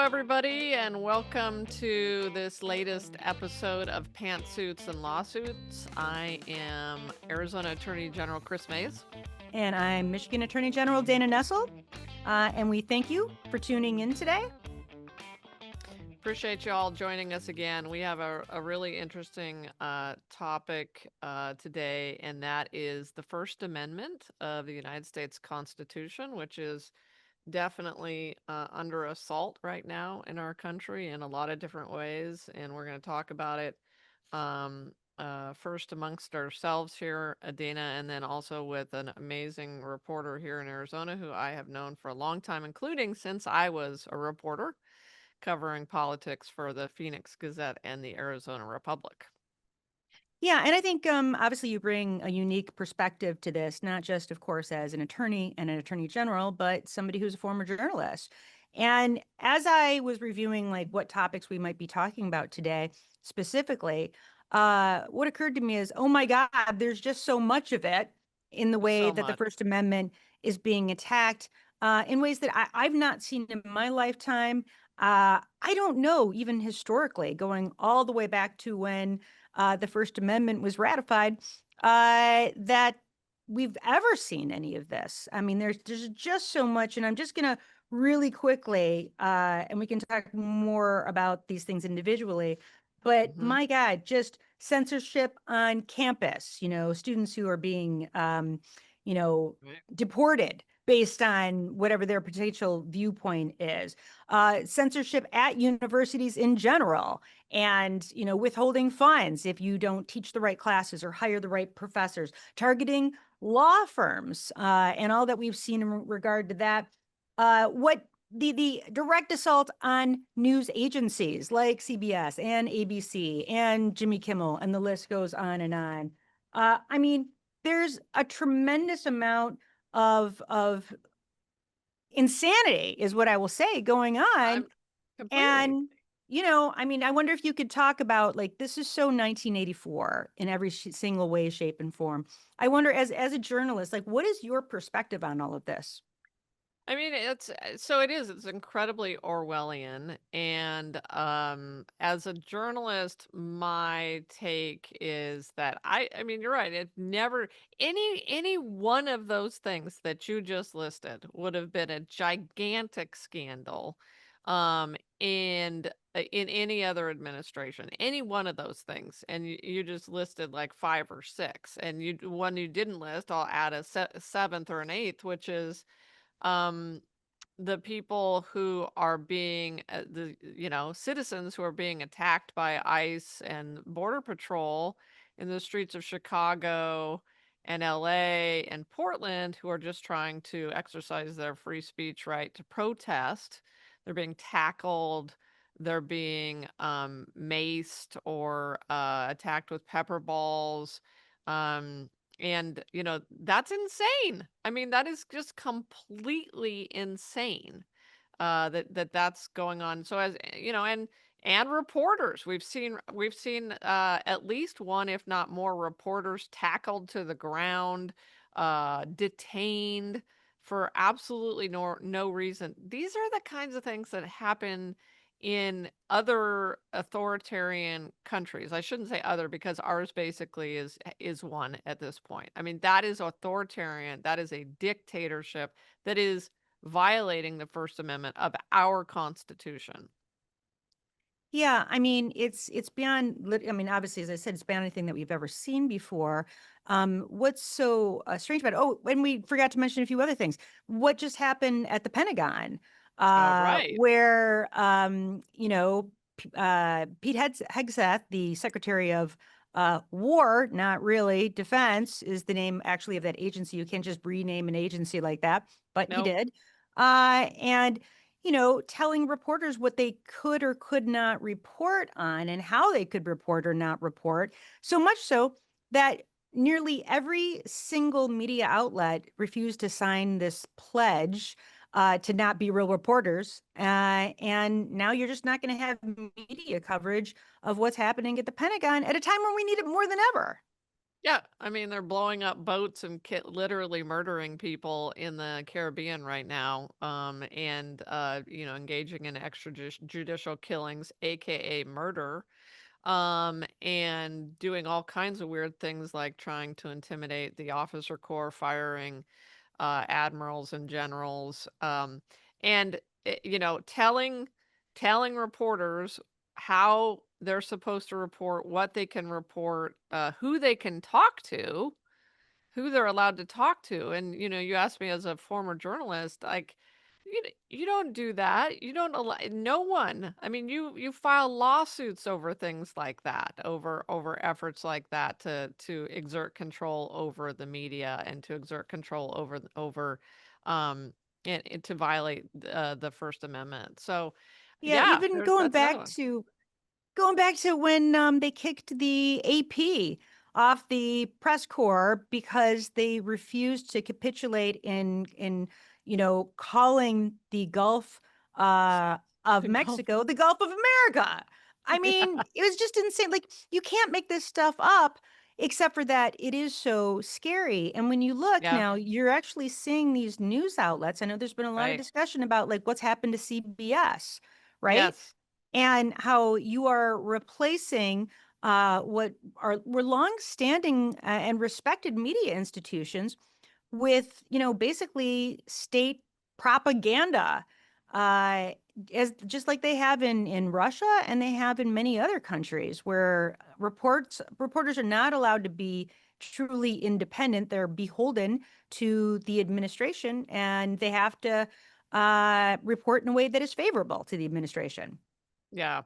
everybody, and welcome to this latest episode of Pantsuits and Lawsuits. I am Arizona Attorney General Kris Mays. And I'm Michigan Attorney General Dana Nessel. And we thank you for tuning in today. Appreciate you all joining us again. We have a really interesting topic today, and that is the First Amendment of the United States Constitution, which is definitely under assault right now in our country in a lot of different ways, and we're going to talk about it first amongst ourselves here, Dana, and then also with an amazing reporter here in Arizona who I have known for a long time, including since I was a reporter covering politics for the Phoenix Gazette and the Arizona Republic. Yeah, and I think obviously you bring a unique perspective to this, not just, of course, as an attorney and an attorney general, but somebody who's a former journalist. And as I was reviewing like what topics we might be talking about today specifically, what occurred to me is, oh my God, there's just so much of it in the way that the First Amendment is being attacked in ways that I've not seen in my lifetime. I don't know, even historically, going all the way back to when the First Amendment was ratified, that we've ever seen any of this. I mean, there's just so much, and I'm just going to really quickly, and we can talk more about these things individually, but my God, just censorship on campus, students who are being, deported based on whatever their potential viewpoint is, censorship at universities in general, and withholding funds if you don't teach the right classes or hire the right professors, targeting law firms, and all that we've seen in regard to that. What the direct assault on news agencies like CBS and ABC and Jimmy Kimmel, and the list goes on and on. I mean, there's a tremendous amount of insanity, is what I will say, going on. And I mean, I wonder if you could talk about, like, this is so 1984 in every single way, shape, and form. I wonder, as a journalist, like, what is your perspective on all of this? I mean, it's incredibly Orwellian. And as a journalist, my take is that I mean, you're right. It never any one of those things that you just listed would have been a gigantic scandal and in any other administration, any one of those things. And you just listed like five or six, and one you didn't list, I'll add a seventh or an eighth, which is um the people who are being citizens who are being attacked by ICE and border patrol in the streets of Chicago and LA and Portland, who are just trying to exercise their free speech right to protest. They're being tackled, they're being maced or attacked with pepper balls. And, that's insane. I mean, that is just completely insane that's going on. So and reporters, we've seen at least one, if not more, reporters tackled to the ground, detained for absolutely no reason. These are the kinds of things that happen in other authoritarian countries. I shouldn't say other, because ours basically is one at this point. I mean, that is authoritarian. That is a dictatorship that is violating the First Amendment of our Constitution. Yeah, I mean, it's beyond, I mean, obviously, as I said, it's beyond anything that we've ever seen before. What's so strange about it? Oh, and we forgot to mention a few other things. What just happened at the Pentagon, Right. where, Pete Hegseth, the Secretary of War, not really Defense, is the name actually of that agency. You can't just rename an agency like that, but he Nope. did. And telling reporters what they could or could not report on and how they could report or not report. So much so that nearly every single media outlet refused to sign this pledge to not be real reporters. And now you're just not going to have media coverage of what's happening at the Pentagon at a time when we need it more than ever. Yeah, I mean, they're blowing up boats and literally murdering people in the Caribbean right now, and engaging in extrajudicial killings, aka murder, and doing all kinds of weird things like trying to intimidate the officer corps, firing admirals and generals, and telling reporters how they're supposed to report, what they can report, who they can talk to, who they're allowed to talk to. And, you asked me as a former journalist, like, you don't do that. You don't allow no one. I mean, you file lawsuits over things like that, over efforts like that to exert control over the media and to exert control over um and to violate the First Amendment. So, Yeah, yeah, even there's that's another one. going back to when they kicked the AP off the press corps because they refused to capitulate in calling the Gulf of The Gulf. Mexico the Gulf of America. I mean, it was just insane. Like, you can't make this stuff up, except for that it is so scary. And when you look Yeah, now, you're actually seeing these news outlets. I know there's been a lot of right. discussion about like what's happened to CBS, right? Yes. And how you are replacing what were long-standing and respected media institutions with, basically state propaganda, uh, as just like they have in Russia and they have in many other countries where reporters are not allowed to be truly independent. They're beholden to the administration and they have to report in a way that is favorable to the administration. Yeah.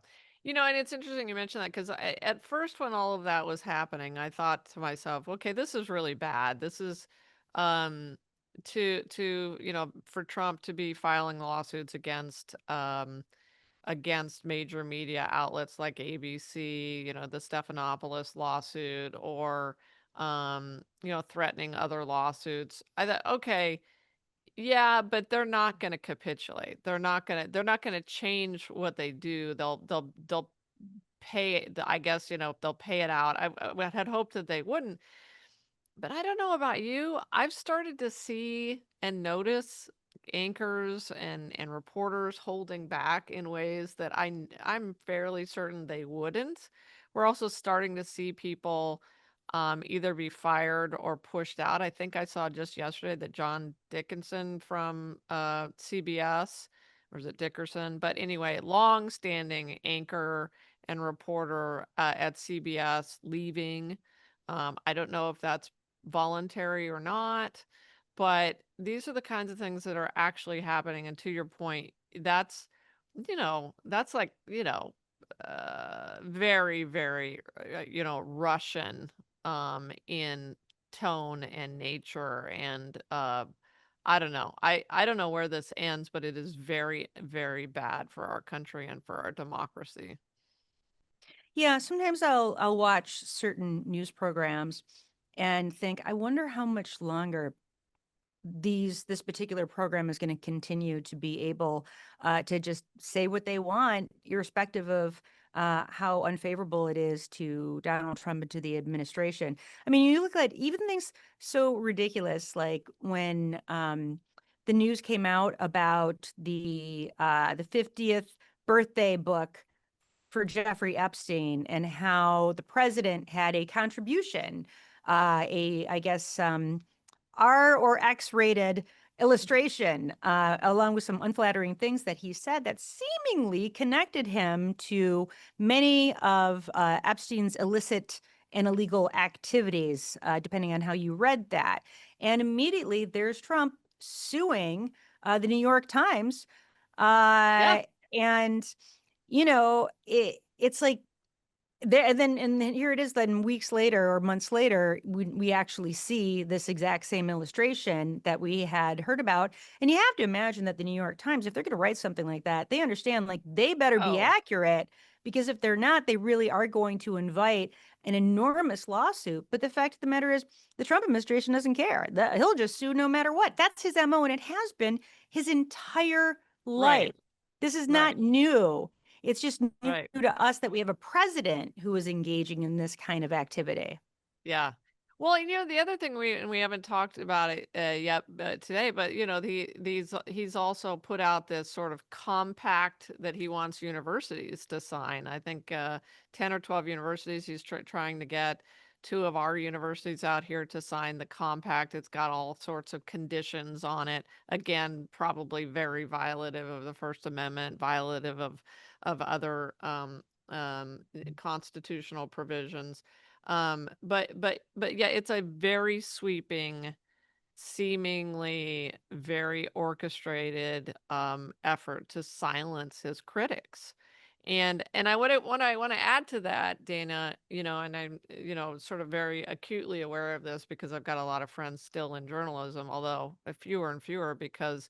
And it's interesting you mentioned that because at first, when all of that was happening, I thought to myself, okay, this is really bad. This is um, for Trump to be filing lawsuits against major media outlets like ABC, the Stephanopoulos lawsuit, or, threatening other lawsuits. I thought, okay, yeah, but they're not gonna capitulate. They're not gonna change what they do. They'll pay I guess, they'll pay it out. I had hoped that they wouldn't, but I don't know about you. I've started to see and notice anchors and reporters holding back in ways that I'm fairly certain they wouldn't. We're also starting to see people either be fired or pushed out. I think I saw just yesterday that John Dickinson from CBS, or is it Dickerson? But anyway, long-standing anchor and reporter at CBS leaving. I don't know if that's voluntary or not, but these are the kinds of things that are actually happening. And to your point, that's like, very, very, Russian in tone and nature. And I don't know. I don't know where this ends, but it is very, very bad for our country and for our democracy. Yeah, sometimes I'll watch certain news programs and think, I wonder how much longer this particular program is going to continue to be able to just say what they want, irrespective of how unfavorable it is to Donald Trump and to the administration. I mean, you look at even things so ridiculous like when the news came out about the 50th birthday book for Jeffrey Epstein and how the president had a contribution, I guess, R or X rated illustration, along with some unflattering things that he said that seemingly connected him to many of Epstein's illicit and illegal activities, depending on how you read that. And immediately there's Trump suing the New York Times. Yeah. And it's like there, and then here it is. Then weeks later or months later, we actually see this exact same illustration that we had heard about. And you have to imagine that the New York Times, if they're going to write something like that, they understand like they better be Oh, accurate, because if they're not, they really are going to invite an enormous lawsuit. But the fact of the matter is, the Trump administration doesn't care. He'll just sue no matter what. That's his MO, and it has been his entire life. right. This is not Right. new. It's just new Right. to us that we have a president who is engaging in this kind of activity. Yeah. Well, the other thing we haven't talked about it yet today, but he's also put out this sort of compact that he wants universities to sign. I think 10 or 12 universities he's trying to get two of our universities out here to sign the compact. It's got all sorts of conditions on it. Again, probably very violative of the First Amendment, violative of other constitutional provisions. But yeah, it's a very sweeping, seemingly very orchestrated effort to silence his critics. And I want to add to that, Dana, and I'm sort of very acutely aware of this because I've got a lot of friends still in journalism, although fewer and fewer because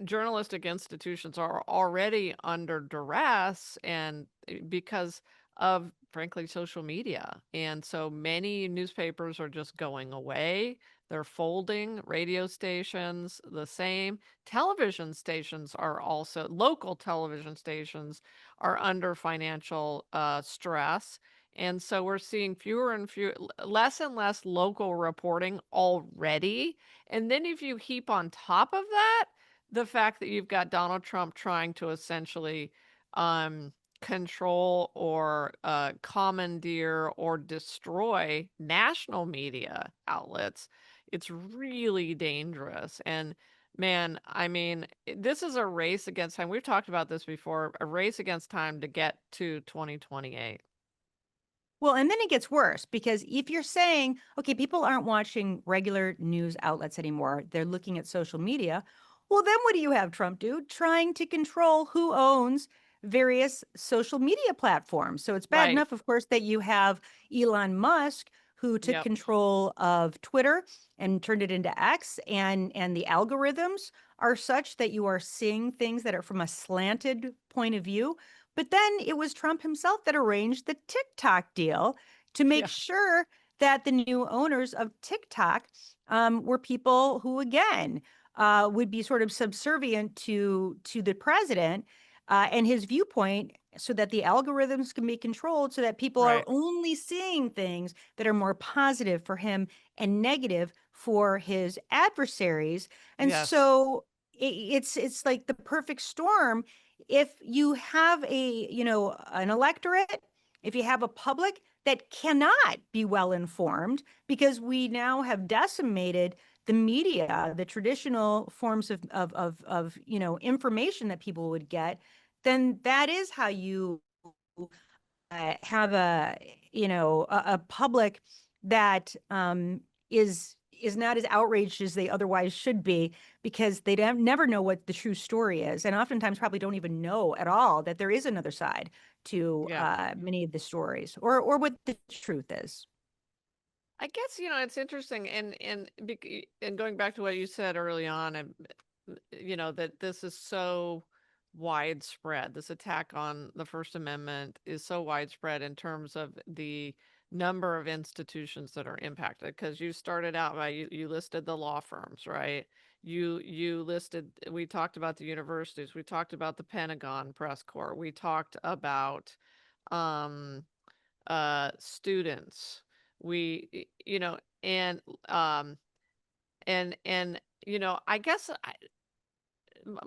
journalistic institutions are already under duress and because of frankly social media, and so many newspapers are just going away. They're folding. Radio stations the same. Television stations are also local television stations are under financial stress, and so we're seeing fewer and fewer, less and less local reporting already. And then if you heap on top of that the fact that you've got Donald Trump trying to essentially um, control or commandeer or destroy national media outlets, it's really dangerous. And man, I mean, this is a race against time. We've talked about this before, a race against time to get to 2028. Well, and then it gets worse because if you're saying, okay, people aren't watching regular news outlets anymore, they're looking at social media. Well, then what do you have Trump do? Trying to control who owns various social media platforms. So it's bad Right. enough, of course, that you have Elon Musk who took Yep. control of Twitter and turned it into X, and the algorithms are such that you are seeing things that are from a slanted point of view. But then it was Trump himself that arranged the TikTok deal to make Yeah. sure that the new owners of TikTok were people who, again, would be sort of subservient to the president and his viewpoint, so that the algorithms can be controlled, so that people are Right. only seeing things that are more positive for him and negative for his adversaries. And Yes. so it's like the perfect storm if you have an electorate, if you have a public that cannot be well informed, because we now have decimated the media, the traditional forms of information that people would get, then that is how you have a public that is not as outraged as they otherwise should be, because they don't never know what the true story is, and oftentimes probably don't even know at all that there is another side to Yeah. many of the stories, or what the truth is. I guess it's interesting, and going back to what you said early on, and that this is so widespread. This attack on the First Amendment is so widespread in terms of the number of institutions that are impacted. Because you started out by you listed the law firms, right? You listed. We talked about the universities. We talked about the Pentagon press corps. We talked about um students. And um I guess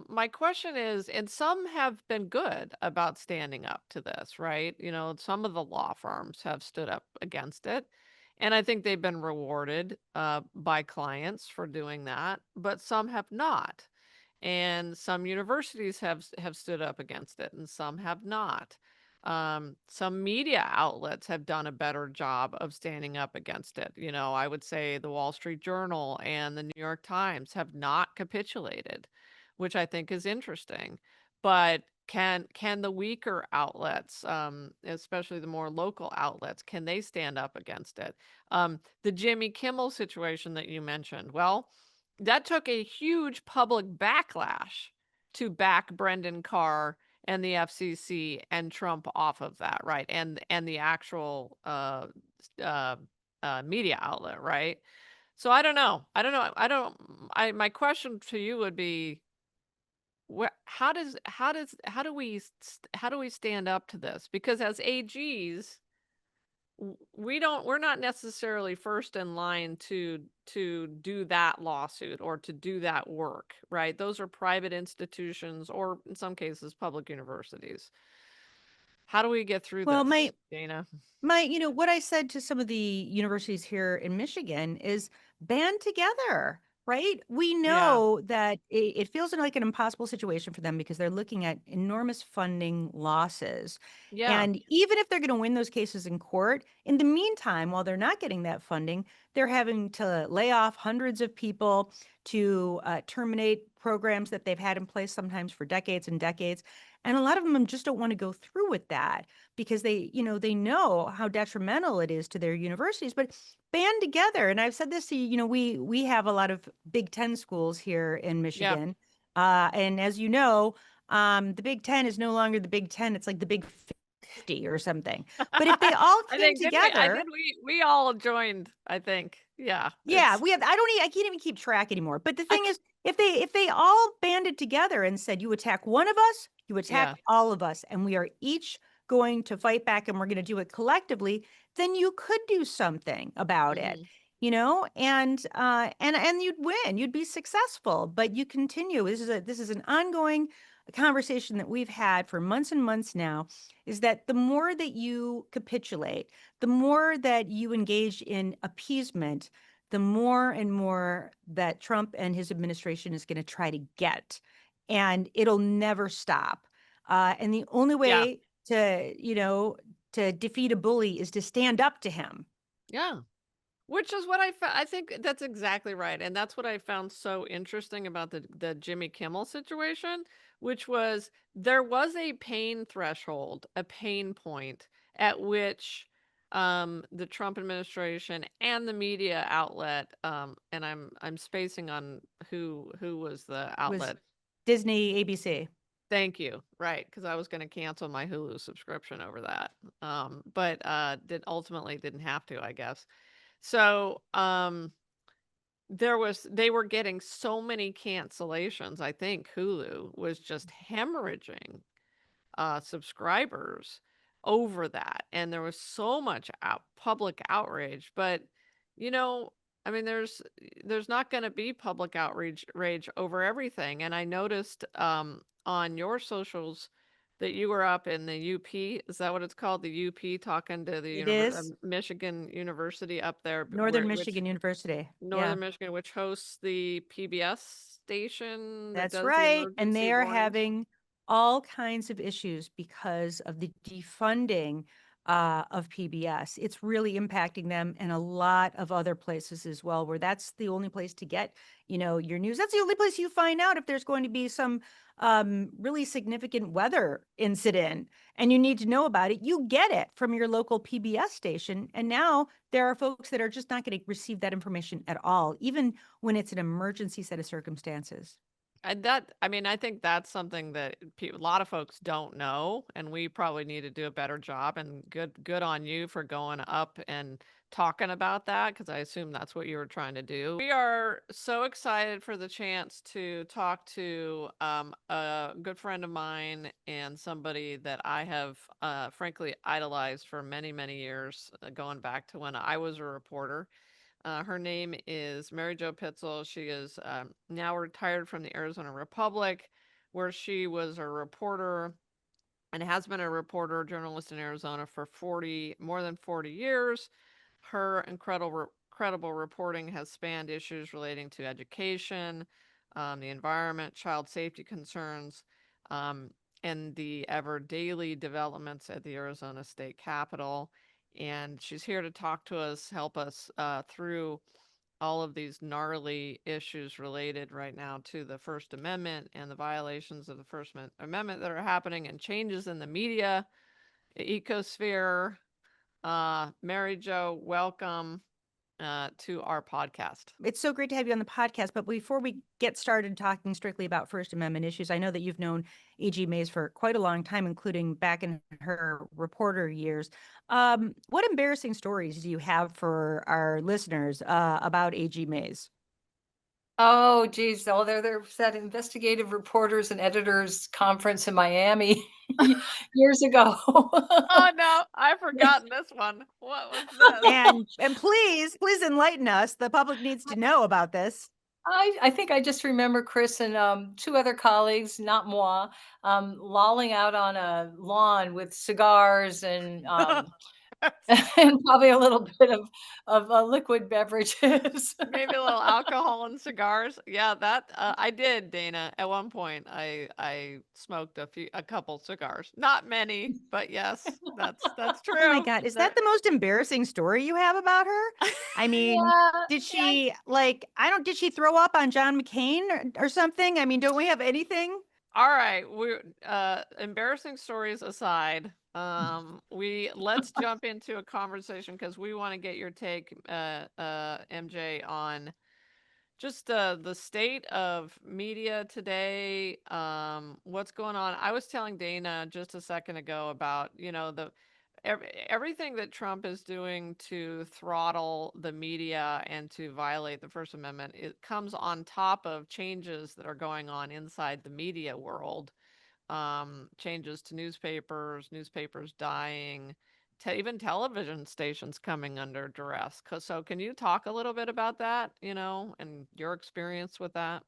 my question is, and some have been good about standing up to this, right? Some of the law firms have stood up against it, and I think they've been rewarded by clients for doing that, but some have not. And some universities have stood up against it and some have not. Some media outlets have done a better job of standing up against it. I would say the Wall Street Journal and the New York Times have not capitulated, which I think is interesting. But can the weaker outlets, especially the more local outlets, can they stand up against it? The Jimmy Kimmel situation that you mentioned, well, that took a huge public backlash to back Brendan Carr and the FCC and Trump off of that, right? And the actual uh, media outlet, right? So I don't know. I don't know. I don't. I My question to you would be, how do we stand up to this? Because as AGs, we're not necessarily first in line to do that lawsuit or to do that work, right? Those are private institutions or in some cases public universities. How do we get through Well, this, Dana? what I said to some of the universities here in Michigan is band together, right? We Yeah. know that it feels like an impossible situation for them because they're looking at enormous funding losses. Yeah. And even if they're going to win those cases in court, in the meantime, while they're not getting that funding, they're having to lay off hundreds of people, to terminate programs that they've had in place sometimes for decades and decades. And a lot of them just don't want to go through with that because they know how detrimental it is to their universities, but band together. And I've said this to you, we have a lot of Big Ten schools here in Yeah. Michigan. And as you know, the Big Ten is no longer the Big Ten. It's like the Big 50 or something. But if they all I came think did we I did together, we all joined, I think. Yeah, yeah, it's we have. I can't even keep track anymore. But the thing is, if they all banded together and said, "You attack one of us, you attack yeah. all of us, and we are each going to fight back, and we're going to do it collectively," then you could do something about it, Mhm. and you'd win. You'd be successful. But you continue. This is an ongoing conversation that we've had for months and months now. Is that the more that you capitulate, the more that you engage in appeasement, the more and more that Trump and his administration is going to try to get. And it'll never stop. And the only Yeah. way to defeat a bully is to stand up to him. Yeah. Which is what I think that's exactly right, and that's what I found so interesting about the Jimmy Kimmel situation, which was there was a pain threshold, a pain point at which, the Trump administration and the media outlet, and I'm spacing on who was the Was outlet. Disney, ABC. Thank you. Right, because I was gonna cancel my Hulu subscription over that, but, did ultimately didn't have to, I guess. So, they were getting so many cancellations, I think Hulu was just hemorrhaging, subscribers over that, and there was so much public outrage, but, you know, I mean, there's not gonna be public outrage rage over everything, and I noticed, on your socials that you were up in the UP, is that what it's called? The UP talking to the It is Michigan University up there, Northern Michigan University. Yeah. Northern Michigan, which hosts the PBS station that That's does the right. And emergency they are warnings. having all kinds of issues because of the defunding of PBS. It's really impacting them and a lot of other places as well, where that's the only place to get, your news. That's the only place you find out if there's going to be some really significant weather incident and you need to know about it. You get it from your local PBS station. And now there are folks that are just not going to receive that information at all, even when it's an emergency set of circumstances. And that I mean, I think that's something that a lot of folks don't know, and we probably need to do a better job. And good on you for going up and talking about that because I assume that's what you were trying to do. We are so excited for the chance to talk to a good friend of mine and somebody that I have frankly idolized for many, many years, going back to when I was a reporter. Her name is Mary Jo Pitzl. She is now retired from the Arizona Republic, where she was a reporter and has been a reporter, journalist in Arizona for more than 40 years. Her incredible reporting has spanned issues relating to education, the environment, child safety concerns, um, and the ever daily developments at the Arizona State Capitol. And she's here to talk to us, help us through all of these gnarly issues related right now to the First Amendment and the violations of the Amendment that are happening and changes in the media ecosphere. Mary Jo, welcome to our podcast. It's so great to have you on the podcast. But before we get started talking strictly about First Amendment issues, I know that you've known A.G. Mays for quite a long time, including back in her reporter years. What embarrassing stories do you have for our listeners about A.G. Mays? Oh, geez. Oh, there's that investigative reporters and editors conference in Miami. years ago. Oh, no, I've forgotten this one. What was this? And please enlighten us. The public needs to know about this. I think I just remember Chris and, 2 other colleagues, not moi, lolling out on a lawn with cigars and, and probably a little bit of, liquid beverages. Maybe a little alcohol and cigars. Yeah, that I did, Dana. At one point, I smoked a couple cigars. Not many, but yes, that's Oh my true. God. Is that There. the most embarrassing story you have about her? I mean, Yeah, did yeah, she did she throw up on John McCain or something? I mean, don't we have anything? All right, we're embarrassing stories aside. We let's jump into a conversation because we want to get your take, MJ, on just the state of media today, what's going on. I was telling Dana just a second ago about, everything that Trump is doing to throttle the media and to violate the First Amendment. It comes on top of changes that are going on inside the media world, changes to newspapers dying, even television stations coming under duress. So, can you talk a little bit about that, and your experience with that?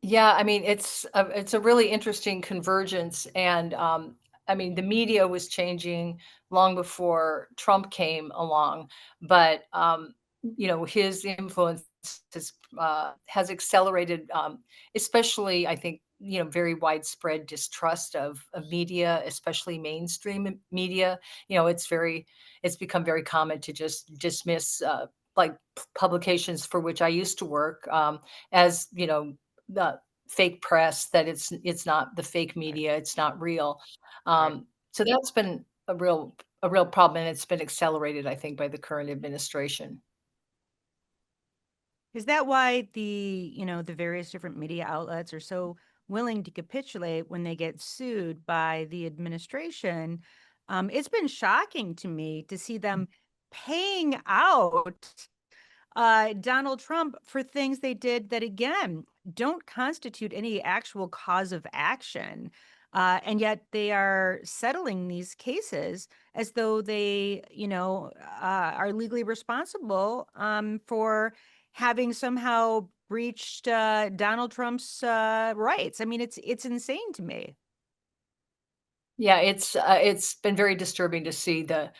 yeah, I mean, it's a really interesting convergence, and, I mean, the media was changing long before Trump came along, but, his influence has accelerated, especially, I think, very widespread distrust of media, especially mainstream media. It's become very common to just dismiss, like, publications for which I used to work, as, the fake press, that it's not the fake Right, media, it's not real. right. So that's been a real problem, and it's been accelerated, I think, by the current administration. Is that why the various different media outlets are so willing to capitulate when they get sued by the administration? It's been shocking to me to see them paying out Donald Trump for things they did that, again, don't constitute any actual cause of action. And yet they are settling these cases as though they, are legally responsible for having somehow breached Donald Trump's rights. I mean, it's insane to me. Yeah, it's been very disturbing to see the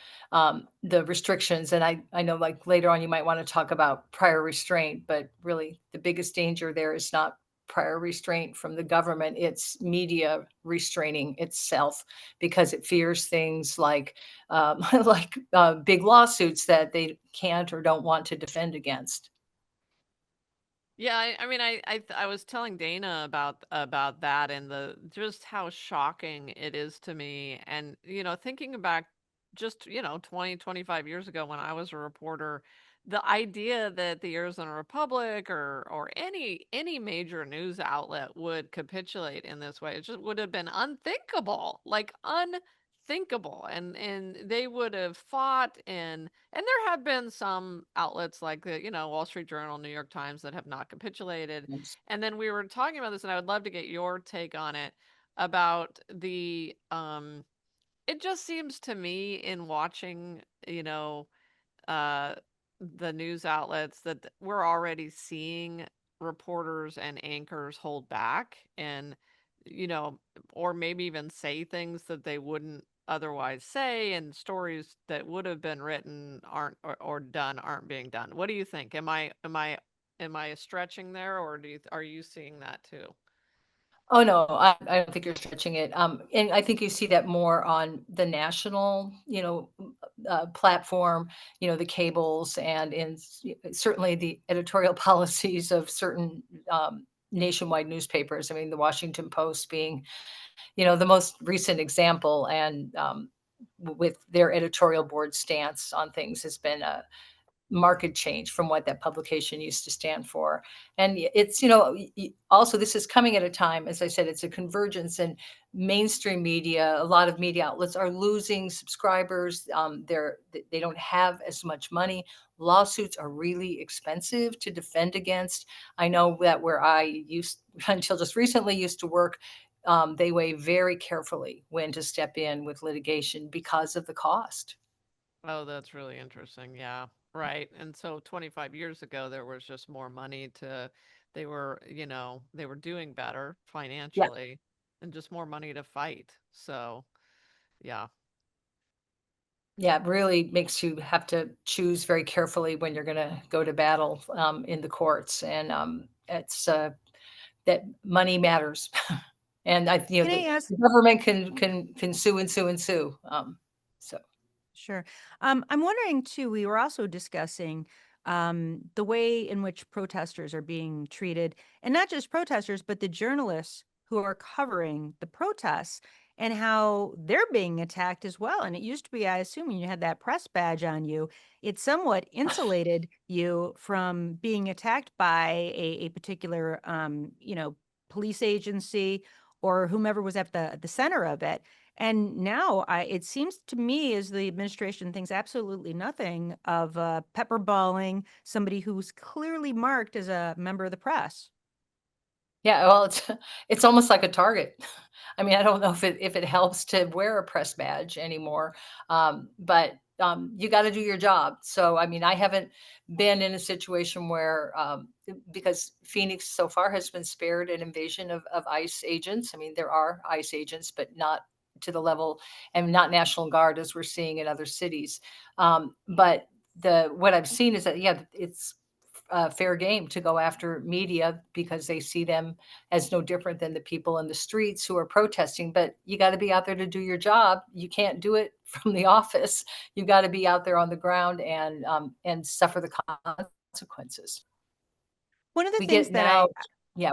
restrictions, and I know, like, later on you might wanna talk about prior restraint, but really the biggest danger there is not prior restraint from the government, it's media restraining itself because it fears things like, like, big lawsuits that they can't or don't want to defend against. Yeah, I mean, I was telling Dana about that and the just how shocking it is to me, and thinking back just 20-25 years ago when I was a reporter, the idea that the Arizona Republic or any major news outlet would capitulate in this way, it just would have been unthinkable, like unthinkable, and they would have fought, and there have been some outlets like the, Wall Street Journal, New York Times that have not capitulated. Yes. And then we were talking about this, and I would love to get your take on it about it just seems to me in watching, uh, the news outlets that we're already seeing reporters and anchors hold back and, you know, or maybe even say things that they wouldn't otherwise say, and stories that would have been written aren't or done aren't being done. What do you think? Am I stretching there, or are you seeing that too? Oh, no, I don't think you're stretching it, and I think you see that more on the national, platform, the cables and certainly the editorial policies of certain, nationwide newspapers. I mean, the Washington Post being, the most recent example, and, with their editorial board stance on things has been a market change from what that publication used to stand for. And it's, also this is coming at a time, as I said, it's a convergence, and mainstream media, a lot of media outlets are losing subscribers. They don't have as much money. Lawsuits are really expensive to defend against. I know that where I used until just recently used to work, they weigh very carefully when to step in with litigation because of the cost. Oh, that's really interesting. Yeah, right. And so 25 years ago, there was just more money to, they were, they were doing better Yeah. financially and just more money to fight. So, yeah. Yeah, it really makes you have to choose very carefully when you're going to go to battle in the courts, and it's that money matters. And Can I ask? the government can sue and sue and sue. So Sure. I'm wondering too, we were also discussing the way in which protesters are being treated, and not just protesters, but the journalists who are covering the protests and how they're being attacked as well. And it used to be, I assume, when you had that press badge on you, it somewhat insulated you from being attacked by a particular, police agency or whomever was at the center of it. And now it seems to me as the administration thinks absolutely nothing of pepperballing somebody who's clearly marked as a member of the press. yeah, well, it's it's almost like a target. I mean, I don't know if it helps to wear a press badge anymore, but you got to do your job. So, I mean, I haven't been in a situation where because Phoenix so far has been spared an invasion of ICE agents. I mean, there are ICE agents, but not to the level, and not National Guard as we're seeing in other cities. But the what I've seen is that, yeah, it's fair game to go after media because they see them as no different than the people in the streets who are protesting. But you got to be out there to do your job. You can't do it from the office. You got to be out there on the ground and suffer the consequences. One of the We things get that now, yeah,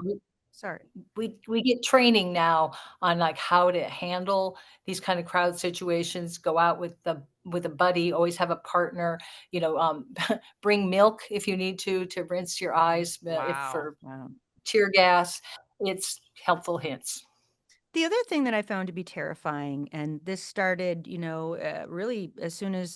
sorry. we get training now on like how to handle these kind of crowd situations. Go out with a buddy. Always have a partner. Bring milk if you need to rinse your eyes. If Wow. for Wow. tear gas, it's helpful hints. The other thing that I found to be terrifying, and this started, really as soon as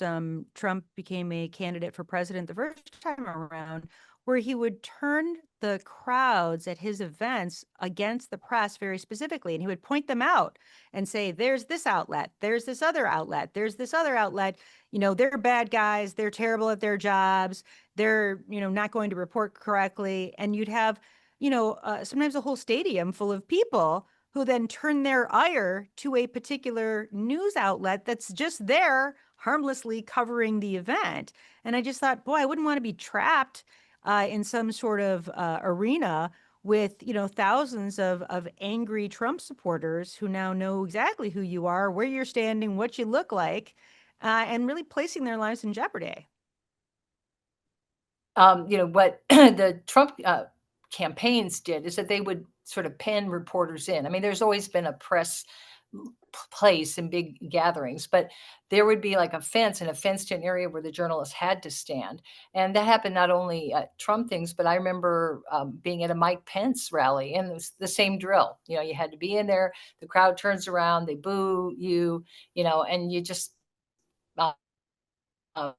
Trump became a candidate for president the first time around, where he would turn the crowds at his events against the press very specifically. And he would point them out and say, there's this outlet, there's this other outlet, there's this other outlet. They're bad guys, they're terrible at their jobs, they're, not going to report correctly. And you'd have, sometimes a whole stadium full of people who then turn their ire to a particular news outlet that's just there harmlessly covering the event. And I just thought, boy, I wouldn't want to be trapped in some sort of arena with, thousands of angry Trump supporters who now know exactly who you are, where you're standing, what you look like, and really placing their lives in jeopardy. What the Trump campaigns did is that they would sort of pen reporters in. I mean, there's always been a press place in big gatherings, but there would be like a fence and a fenced in area where the journalists had to stand. And that happened not only at Trump things, but I remember being at a Mike Pence rally, and it was the same drill. You had to be in there. The crowd turns around, they boo you, and you just uh, um,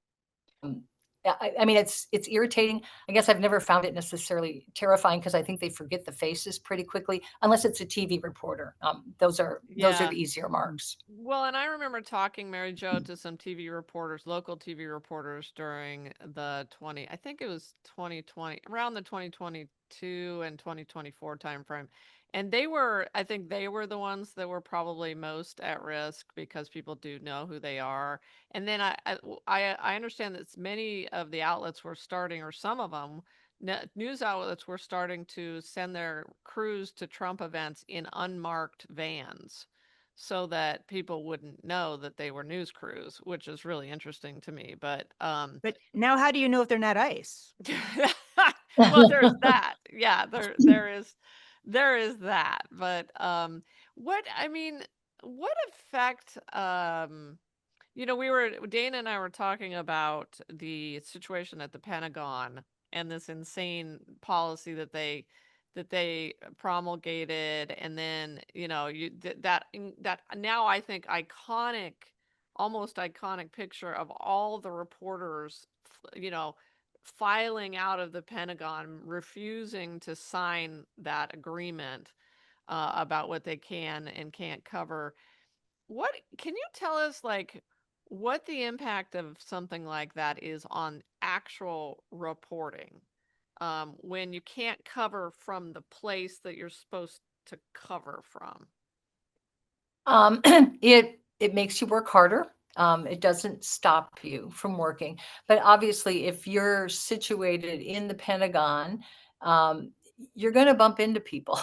I mean, it's irritating. I guess I've never found it necessarily terrifying because I think they forget the faces pretty quickly, unless it's a TV reporter. Those are Yeah. the easier marks. Well, and I remember talking, Mary Jo, to some TV reporters, local TV reporters during I think it was 2020, around the 2022 and 2024 timeframe. And I think they were the ones that were probably most at risk because people do know who they are. And then I understand that many of the outlets were starting, or some of them, news outlets were starting to send their crews to Trump events in unmarked vans so that people wouldn't know that they were news crews, which is really interesting to me. But But now, how do you know if they're not ICE? well, there's that. Yeah, there is that. But what effect Dana and I were talking about the situation at the Pentagon and this insane policy that they promulgated, and then that now I think almost iconic picture of all the reporters filing out of the Pentagon, refusing to sign that agreement. about what they can and can't cover. What can you tell us, like, what the impact of something like that is on actual reporting, when you can't cover from the place that you're supposed to cover from? It makes you work harder. It doesn't stop you from working. But obviously, if you're situated in the Pentagon, um, you're going to bump into people,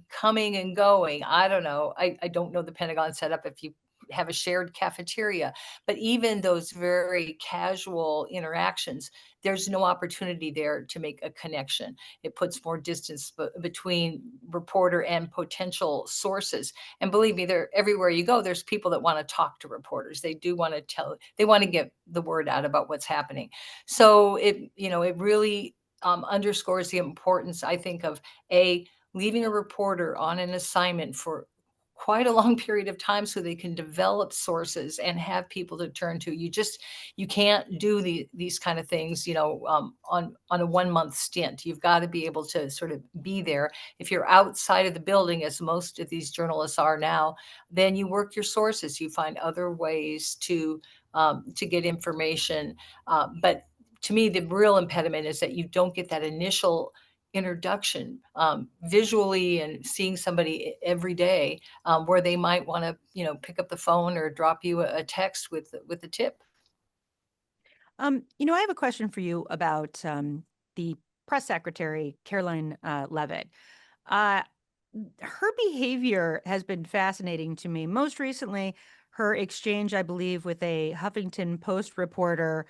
coming and going. I don't know. I don't know the Pentagon setup if you have a shared cafeteria, but even those very casual interactions, there's no opportunity there to make a connection. It puts more distance between reporter and potential sources. And believe me, there everywhere you go, there's people that want to talk to reporters. They do want to they want to get the word out about what's happening. So it really underscores the importance, I think, of leaving a reporter on an assignment for quite a long period of time so they can develop sources and have people to turn to. You can't do these kind of things, on a 1 month stint. You've got to be able to sort of be there. If you're outside of the building, as most of these journalists are now, then you work your sources. You find other ways to get information. But to me, the real impediment is that you don't get that initial introduction visually and seeing somebody every day, where they might want to, pick up the phone or drop you a text with a tip. I have a question for you about the press secretary, Caroline Levitt. Uh, her behavior has been fascinating to me. Most recently, her exchange, I believe, with a Huffington Post reporter,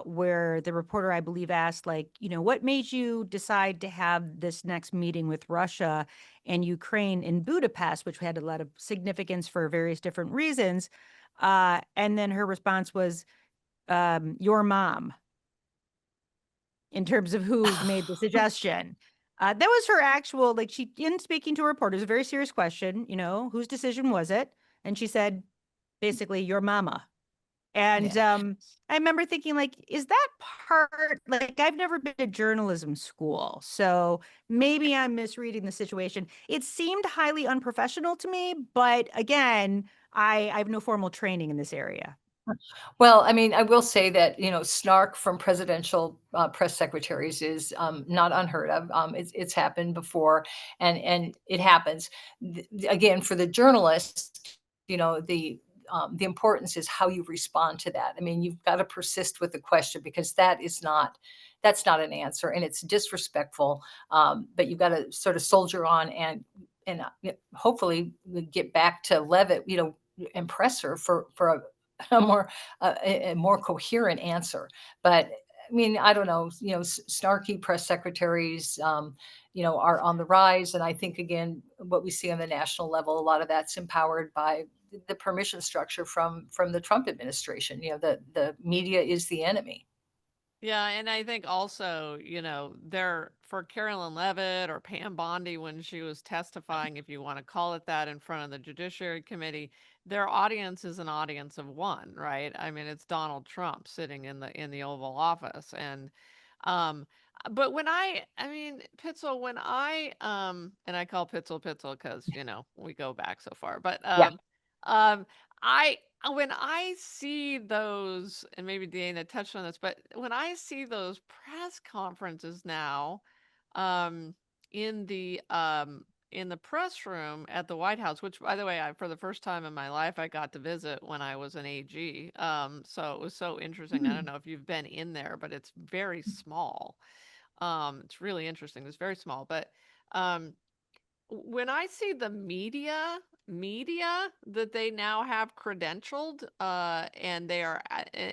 where the reporter, I believe, asked, like, what made you decide to have this next meeting with Russia and Ukraine in Budapest, which had a lot of significance for various different reasons. And then her response was, your mom, in terms of who made the suggestion. That was her actual, like, she, in speaking to reporters, a very serious question, whose decision was it? And she said, basically, your mama. And Yeah. I remember thinking, like, is that part, like, I've never been to journalism school, so maybe I'm misreading the situation. It seemed highly unprofessional to me, but again, I have no formal training in this area. Well, I mean, I will say that, snark from presidential press secretaries is not unheard of. It's happened before, and it happens. Again, for the journalist, the importance is how you respond to that. I mean, you've got to persist with the question, because that's not an answer, and it's disrespectful. But you've got to sort of soldier on and hopefully get back to Levitt, and press her for a more a more coherent answer. But I mean, I don't know, snarky press secretaries, are on the rise. And I think, again, what we see on the national level, a lot of that's empowered by the permission structure from the Trump administration. The media is the enemy. Yeah, and I think also, there for Carolyn Levitt or Pam Bondi when she was testifying, if you want to call it that, in front of the Judiciary Committee, their audience is an audience of one, right? I mean, it's Donald Trump sitting in the Oval Office, and um, but I mean, Pitzel, and I call Pitzel Pitzel because we go back so far, but Yeah. um, I when I see those, and maybe Dana touched on this, but when I see those press conferences now, um, in the press room at the White House, which, by the way, for the first time in my life, I got to visit when I was an AG. So it was so interesting. I don't Hmm. know if you've been in there, but it's very small. It's really interesting. It's very small, but um, when I see the media that they now have credentialed, and they are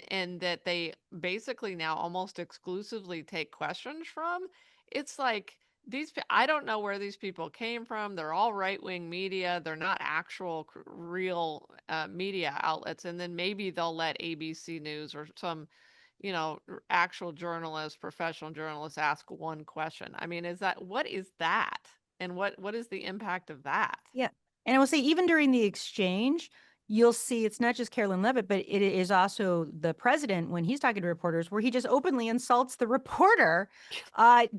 and that they basically now almost exclusively take questions from, it's like I don't know where these people came from. They're all right-wing media. They're not actual real media outlets. And then maybe they'll let ABC News or some actual journalists, professional journalists ask one question. I mean, what is that? And what is the impact of that? Yeah. And I will say, even during the exchange, you'll see it's not just Carolyn Levitt, but it is also the president when he's talking to reporters, where he just openly insults the reporter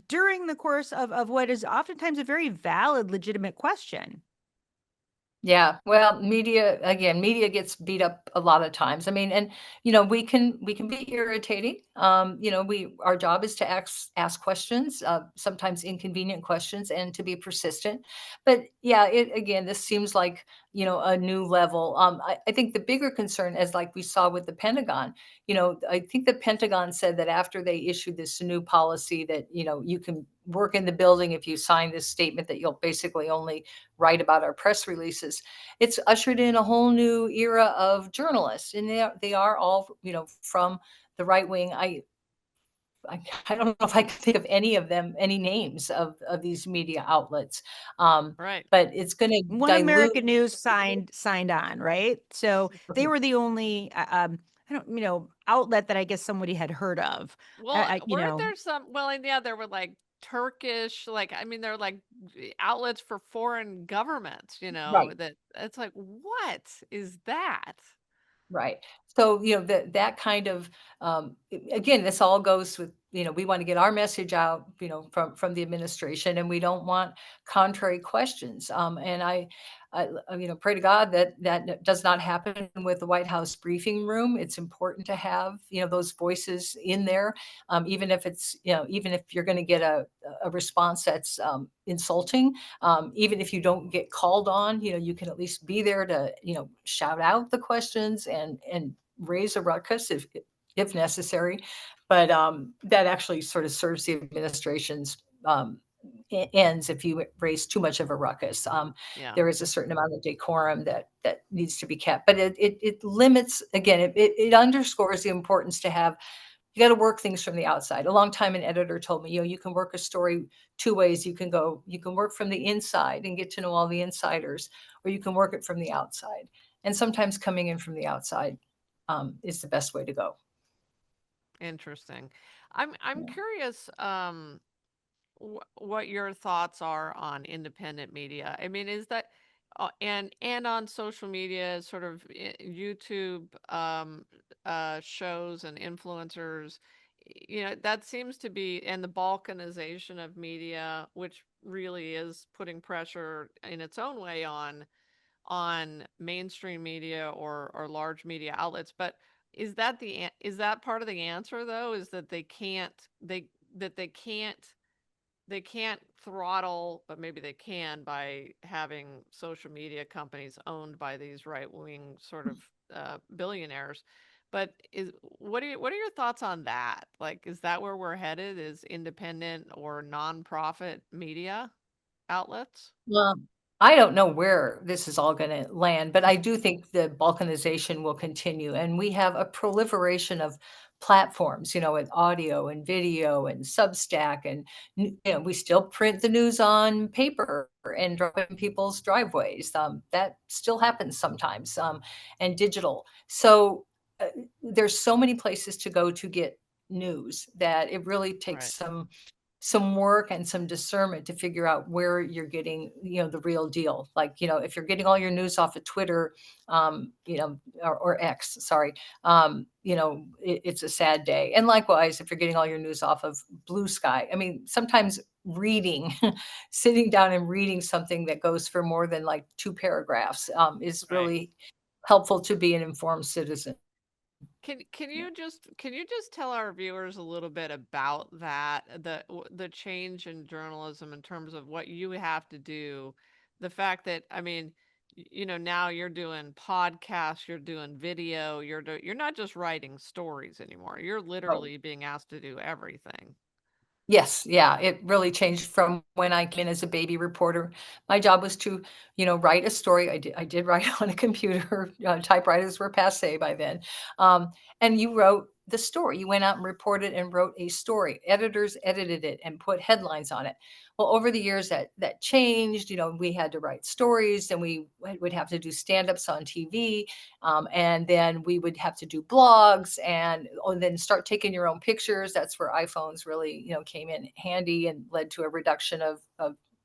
during the course of what is oftentimes a very valid, legitimate question. Yeah, well, media gets beat up a lot of times. I mean, and we can be irritating. Our job is to ask questions, sometimes inconvenient questions, and to be persistent. But yeah, this seems like a new level. I think the bigger concern, as like we saw with the Pentagon, I think the Pentagon said that after they issued this new policy that you can work in the building if you sign this statement that you'll basically only write about our press releases. It's ushered in a whole new era of journalists, and they are all from the right wing. I don't know if I can think of any of them, any names of these media outlets, Right. but it's going to One dilute. American News signed on, right? So they Okay. were the only I don't outlet that I guess somebody had heard of. Well, You weren't know, there some, well, and yeah, there were like Turkish, like, I mean, they're like outlets for foreign governments, Right. that it's like, what is that? Right. So, that kind of, again, this all goes with, we want to get our message out, from the administration, and we don't want contrary questions. And pray to God that does not happen with the White House briefing room. It's important to have, those voices in there, even if you're going to get a response that's insulting. Even if you don't get called on, you can at least be there to, shout out the questions and raise a ruckus if necessary. But that actually sort of serves the administration's ends if you raise too much of a ruckus. Yeah. There is a certain amount of decorum that needs to be kept, but it limits, again, it underscores the importance to have. You got to work things from the outside. A long time an editor told me, you can work a story two ways. You can work from the inside and get to know all the insiders, or you can work it from the outside. And sometimes coming in from the outside is the best way to go. Interesting. I'm Yeah. curious, what your thoughts are on independent media. I mean, is that and on social media, sort of YouTube shows and influencers, that seems to be, and the balkanization of media, which really is putting pressure in its own way on mainstream media or large media outlets. But is that part of the answer, though? Is that they can't throttle, but maybe they can by having social media companies owned by these right wing sort of billionaires. But what are your thoughts on that? Like, is that where we're headed? Is independent or nonprofit media outlets? Well, I don't know where this is all going to land, but I do think the balkanization will continue. And we have a proliferation of platforms, with audio and video and Substack. And, we still print the news on paper and drop it in people's driveways. That still happens sometimes, and digital. So there's so many places to go to get news that it really takes Right. some work and some discernment to figure out where you're getting, the real deal. Like, if you're getting all your news off of Twitter, or X, sorry, it's a sad day. And likewise, if you're getting all your news off of Blue Sky, I mean, sometimes reading, sitting down and reading something that goes for more than like two paragraphs, is Right. really helpful to be an informed citizen. Can you just tell our viewers a little bit about that, the change in journalism in terms of what you have to do, the fact that, I mean, now you're doing podcasts, you're doing video, you're not just writing stories anymore. You're literally being asked to do everything. Yes, yeah, it really changed from when I came in as a baby reporter. My job was to, write a story. I did write on a computer. Typewriters were passé by then. And you wrote the story. You went out and reported and wrote a story. Editors edited it and put headlines on it. Well, over the years that changed. We had to write stories, and we would have to do stand-ups on TV, and then we would have to do blogs, and then start taking your own pictures. That's where iPhones really, came in handy and led to a reduction of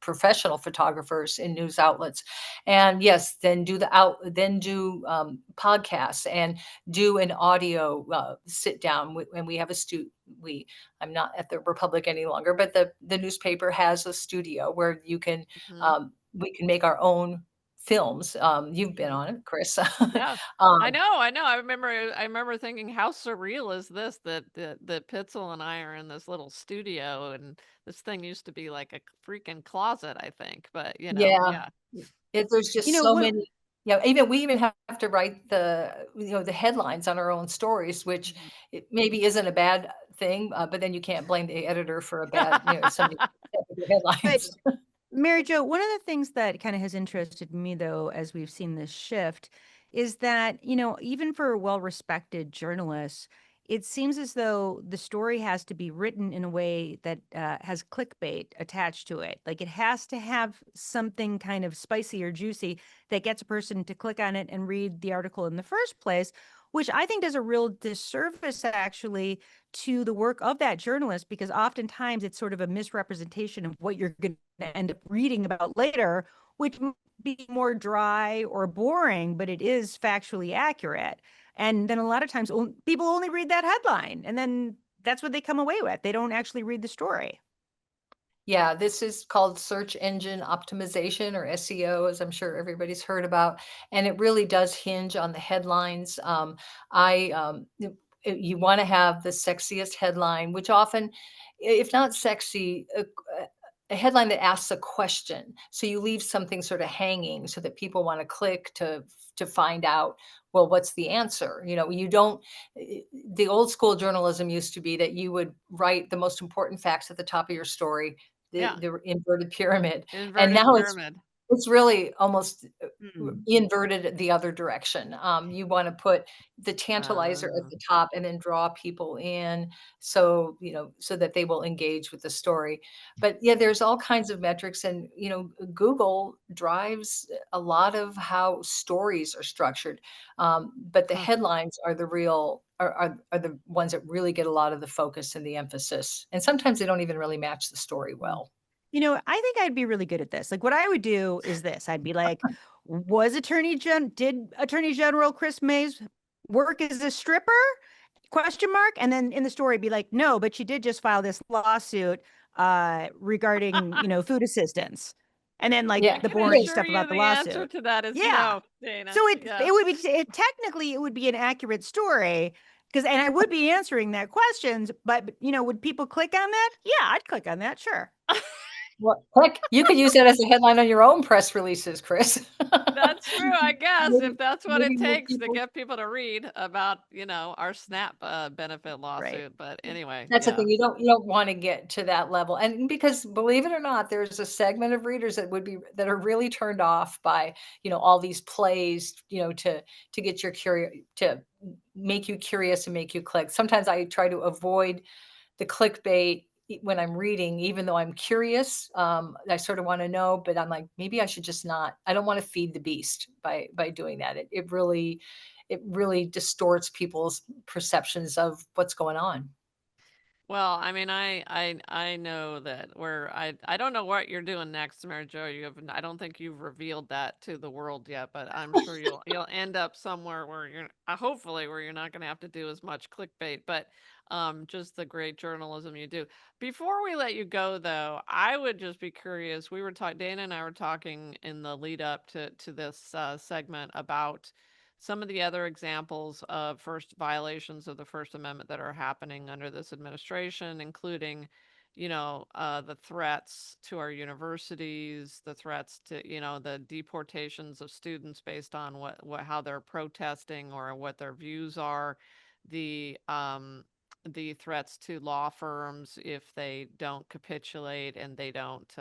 professional photographers in news outlets. And yes, then do podcasts and do an audio sit down. And we have I'm not at the Republic any longer, but the newspaper has a studio where Mhm. we can make our own films. You've been Mhm. on it, Kris. Yeah. um, I know. I remember thinking, how surreal is this that Pitzel and I are in this little studio and this thing used to be like a freaking closet, I think. But, yeah, yeah. there's You just know, so what many. Yeah, we even have to write the headlines on our own stories, which Mhm. it maybe isn't a bad thing, but then you can't blame the editor for a bad, somebody But headlines. Mary Jo, one of the things that kind of has interested me, though, as we've seen this shift, is that, even for well-respected journalists, it seems as though the story has to be written in a way that has clickbait attached to it. Like it has to have something kind of spicy or juicy that gets a person to click on it and read the article in the first place, which I think does a real disservice, actually, to the work of that journalist, because oftentimes it's sort of a misrepresentation of what you're going to end up reading about later, which might be more dry or boring, but it is factually accurate. And then a lot of times people only read that headline, and then that's what they come away with. They don't actually read the story. Yeah, this is called search engine optimization, or SEO, as I'm sure everybody's heard about, and it really does hinge on the headlines. I You want to have the sexiest headline, which often, if not sexy, a headline that asks a question. So you leave something sort of hanging so that people want to click to find out, well, what's the answer? You don't. The old school journalism used to be that you would write the most important facts at the top of your story, Yeah. the inverted pyramid. And Inverted now it's pyramid. it's really almost Hmm. inverted the other direction. You want to put the tantalizer at Uh, the top and then draw people in, so so that they will engage with the story. But yeah, there's all kinds of metrics, and Google drives a lot of how stories are structured. But the huh. headlines are the real are the ones that really get a lot of the focus and the emphasis. And sometimes they don't even really match the story well. I think I'd be really good at this. Like what I would do is this. I'd be like, did Attorney General Chris Mays work as a stripper? Question mark. And then in the story be like, no, but she did just file this lawsuit regarding, food assistance. And then like Yeah, I the can boring assure stuff you about the the answer lawsuit. to that is Yeah. no, Dana. So Yeah. it would be technically it would be an accurate story because and I would be answering that questions, but would people click on that? Yeah, I'd click on that, sure. well, heck, you could use that as a headline on your own press releases, Chris. That's true, I guess, if Maybe that's what it maybe more takes to people. get people to read about, our SNAP benefit Right. lawsuit. But anyway, That's the yeah. thing, you don't wanna get to that level, and because believe it or not, there's a segment of readers that are really turned off by, all these plays, to get your to make you curious and make you click. Sometimes I try to avoid the clickbait when I'm reading, even though I'm curious. I sort of want to know, but I'm like, maybe I should just not. I don't want to feed the beast by doing that. It really distorts people's perceptions of what's going on. Well, I mean, I know that I don't know what you're doing next, Mary Jo. I don't think you've revealed that to the world yet, but I'm sure you'll end up somewhere where you're hopefully where you're not going to have to do as much clickbait, but just the great journalism you do. Before we let you go, though, I would just be curious. Dana and I were talking in the lead up to this segment about some of the other examples of first violations of the First Amendment that are happening under this administration, including, the threats to our universities, the threats to, the deportations of students based on how they're protesting or what their views are, the threats to law firms if they don't capitulate and they don't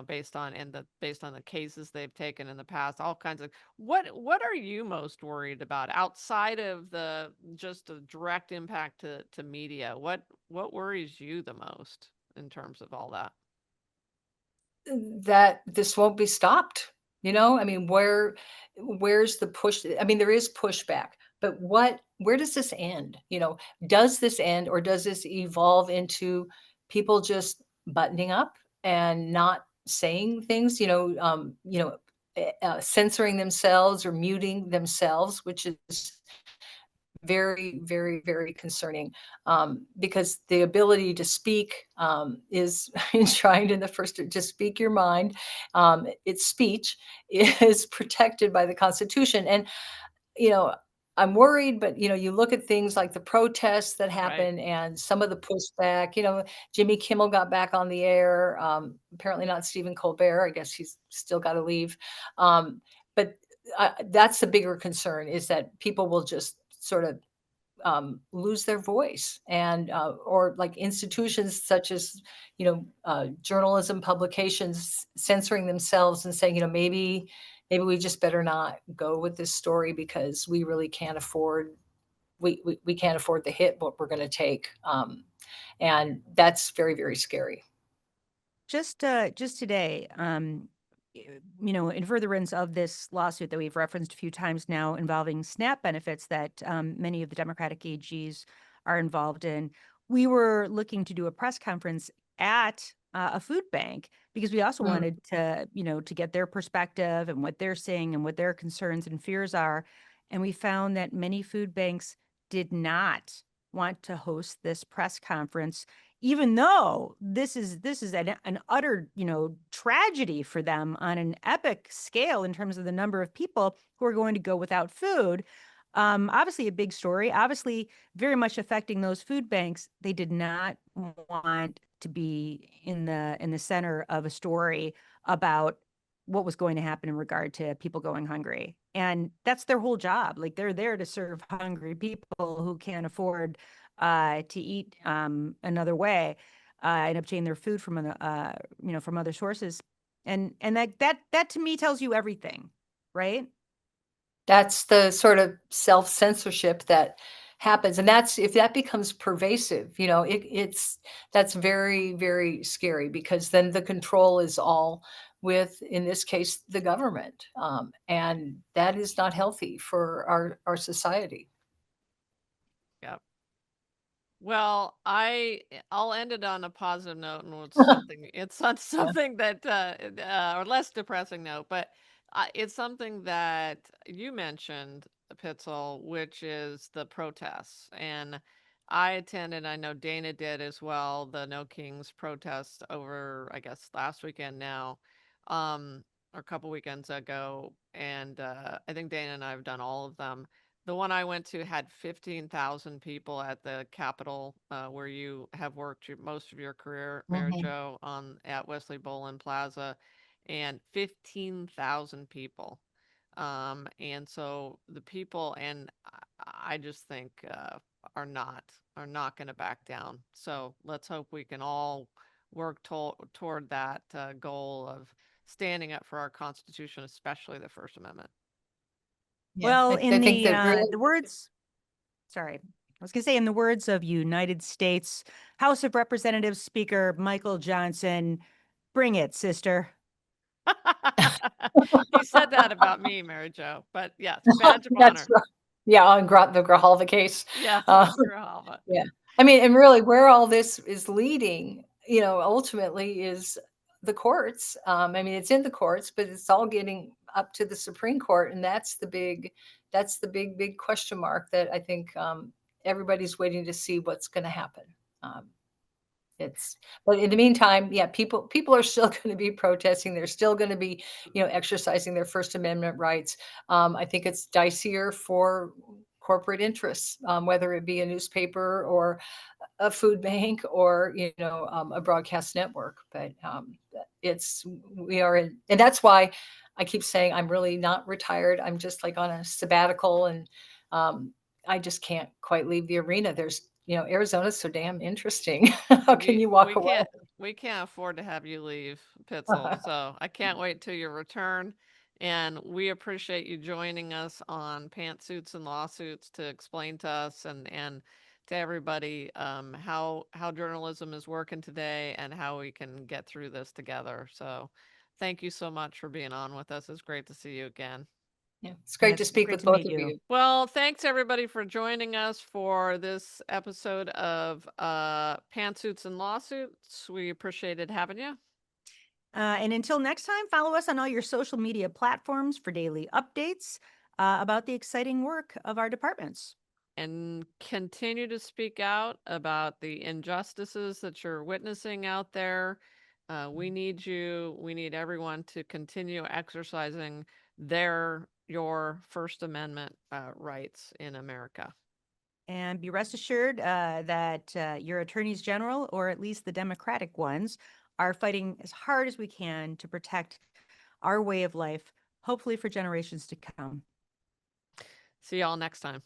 based on the cases they've taken in the past, all kinds of what are you most worried about outside of the just a direct impact to media? What worries you the most in terms of all that? That this won't be stopped. I mean, where's the push? I mean, there is pushback, but where does this end? Does this end, or does this evolve into people just buttoning up and not saying things, censoring themselves or muting themselves, which is very, very, very concerning, because the ability to speak is enshrined in the first, to speak your mind. Its speech is protected by the Constitution. And, you know, I'm worried, but, you look at things like the protests that Right. happen and some of the pushback, Jimmy Kimmel got back on the air, apparently not Stephen Colbert. I guess he's still got to leave. But that's the bigger concern, is that people will just sort of lose their voice, and or like institutions such as journalism publications censoring themselves and saying, maybe we just better not go with this story because we really can't afford, we can't afford the hit what we're going to take, and that's very, very scary. Just today, in furtherance of this lawsuit that we've referenced a few times now involving SNAP benefits that many of the Democratic AGs are involved in, we were looking to do a press conference at a food bank because we also wanted to get their perspective and what they're seeing and what their concerns and fears are. And we found that many food banks did not want to host this press conference, even though this is an utter tragedy for them on an epic scale in terms of the number of people who are going to go without food. Obviously a big story, obviously very much affecting those food banks. They did not want to be in the center of a story about what was going to happen in regard to people going hungry. And that's their whole job. Like, they're there to serve hungry people who can't afford to eat another way and obtain their food from from other sources. And that to me tells you everything, right? That's the sort of self-censorship that happens, and that's, if that becomes pervasive, that's very, very scary, because then the control is all with, in this case, the government, and that is not healthy for our society. Yep. Well, I'll end it on a positive note, and it's something, it's on Yeah. something that or less depressing note, but it's something that you mentioned, Pitzel, which is the protests. And I attended, I know Dana did as well, the No Kings protest over, I guess, last weekend now, or a couple weekends ago, and I think Dana and I have done all of them. The one I went to had 15,000 people at the Capitol, where you have worked most of your career, Mary Mhm. Jo, at Wesley Bolin Plaza, and 15,000 people. And so the people, and I just think are not going to back down. So let's hope we can all work toward that goal of standing up for our Constitution, especially the First Amendment. Yeah, Well, I in think that really, the words, sorry, I was going to say, in the words of United States House of Representatives Speaker Michael Johnson, bring it, sister. He said that about me, Mary Jo, but yes, badge of that's honor. right. Yeah, on the Grijalva case. Yes, Uh, on Grijalva. Yeah. I mean, and really where all this is leading, ultimately is the courts. I mean, it's in the courts, but it's all getting up to the Supreme Court. And that's the big, big question mark that I think everybody's waiting to see what's going to happen. Um, but in the meantime, yeah, people are still going to be protesting. They're still going to be, exercising their First Amendment rights. I think it's dicier for corporate interests, whether it be a newspaper or a food bank or a broadcast network. But we are in, and that's why I keep saying I'm really not retired. I'm just like on a sabbatical, and I just can't quite leave the arena. There's Arizona's so damn interesting. How can you walk We away? can't afford to have you leave, Pitzel. So I can't wait till your return. And we appreciate you joining us on Pantsuits and Lawsuits to explain to us and to everybody how journalism is working today and how we can get through this together. So thank you so much for being on with us. It's great to see you again. Yeah, it's Yeah, great to it's speak great with to both meet of you. you. Well, thanks everybody for joining us for this episode of Pantsuits and Lawsuits. We appreciated having you. And until next time, follow us on all your social media platforms for daily updates about the exciting work of our departments. And continue to speak out about the injustices that you're witnessing out there. We need you. We need everyone to continue exercising your First Amendment rights in America. And be rest assured that your attorneys general, or at least the Democratic ones, are fighting as hard as we can to protect our way of life, hopefully for generations to come. See y'all next time.